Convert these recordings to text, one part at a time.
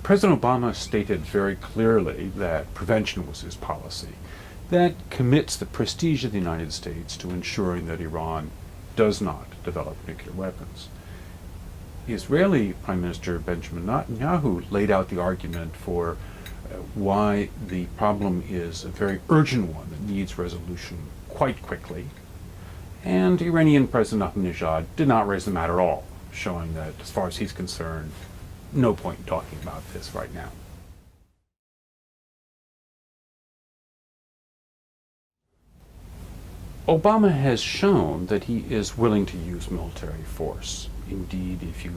President Obama stated very clearly that prevention was his policy. That commits the prestige of the United States to ensuring that Iran does not develop nuclear weapons. The Israeli Prime Minister Benjamin Netanyahu laid out the argument for why the problem is a very urgent one that needs resolution quite quickly. And Iranian President Ahmadinejad did not raise the matter at all, showing that, as far as he's concerned, no point in talking about this right now. Obama has shown that he is willing to use military force. Indeed, if you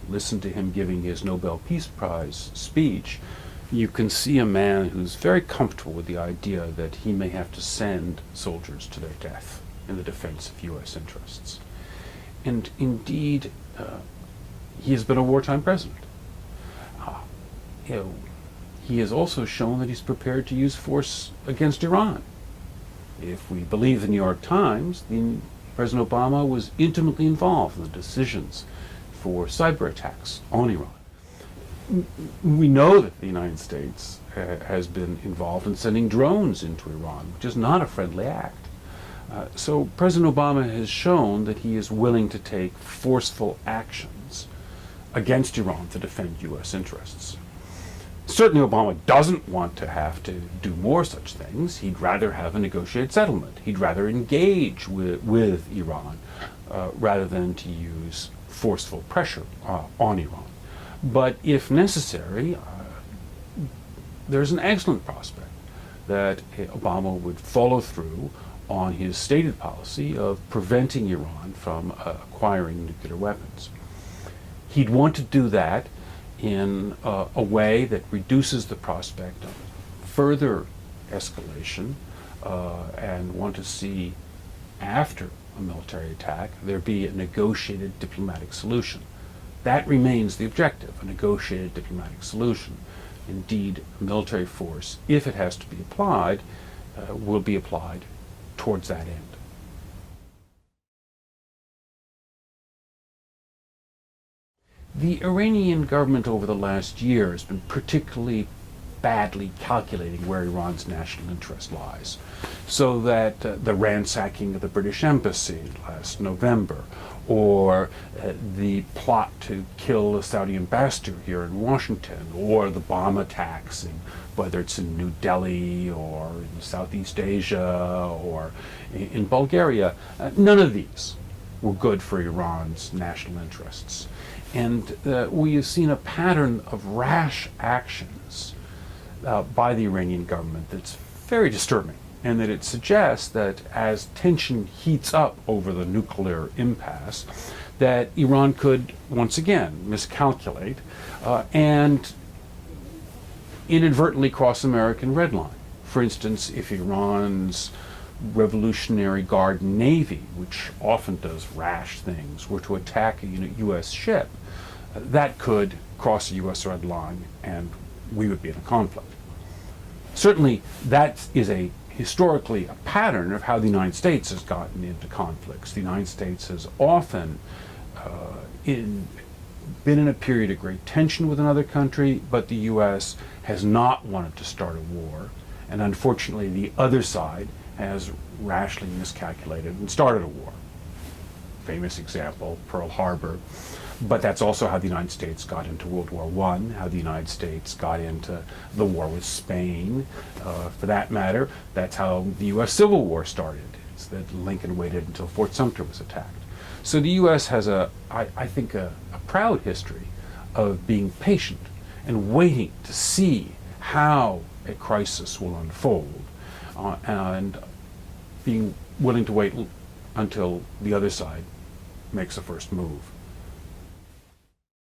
listen to him giving his Nobel Peace Prize speech, you can see a man who's very comfortable with the idea that he may have to send soldiers to their death in the defense of U.S. interests. And indeed, he has been a wartime president. He has also shown that he's prepared to use force against Iran. If we believe the New York Times, President Obama was intimately involved in the decisions for cyber attacks on Iran. We know that the United States has been involved in sending drones into Iran, which is not a friendly act. So President Obama has shown that he is willing to take forceful actions against Iran to defend U.S. interests. Certainly Obama doesn't want to have to do more such things. He'd rather have a negotiated settlement. He'd rather engage with Iran rather than to use forceful pressure on Iran. But if necessary, there's an excellent prospect that Obama would follow through on his stated policy of preventing Iran from acquiring nuclear weapons. He'd want to do that in a way that reduces the prospect of further escalation and want to see, after a military attack, there be a negotiated diplomatic solution. That remains the objective, a negotiated diplomatic solution. Indeed, military force, if it has to be applied, will be applied towards that end. The Iranian government over the last year has been particularly badly calculating where Iran's national interest lies, so that the ransacking of the British embassy last November, or the plot to kill the Saudi ambassador here in Washington, or the bomb attacks, whether it's in New Delhi or in Southeast Asia or in Bulgaria, none of these were good for Iran's national interests. And we have seen a pattern of rash actions by the Iranian government that's very disturbing, and that it suggests that as tension heats up over the nuclear impasse, that Iran could once again miscalculate and inadvertently cross American red line. For instance, if Iran's Revolutionary Guard Navy, which often does rash things, were to attack a U.S. ship, that could cross a U.S. red line and we would be in a conflict. Certainly, that is historically a pattern of how the United States has gotten into conflicts. The United States has often been in a period of great tension with another country, but the U.S. has not wanted to start a war, and unfortunately the other side has rashly miscalculated and started a war. Famous example, Pearl Harbor. But that's also how the United States got into World War I, how the United States got into the war with Spain. For that matter, that's how the U.S. Civil War started. It's that Lincoln waited until Fort Sumter was attacked. So the U.S. has I think, a proud history of being patient and waiting to see how a crisis will unfold, and being willing to wait until the other side makes a first move.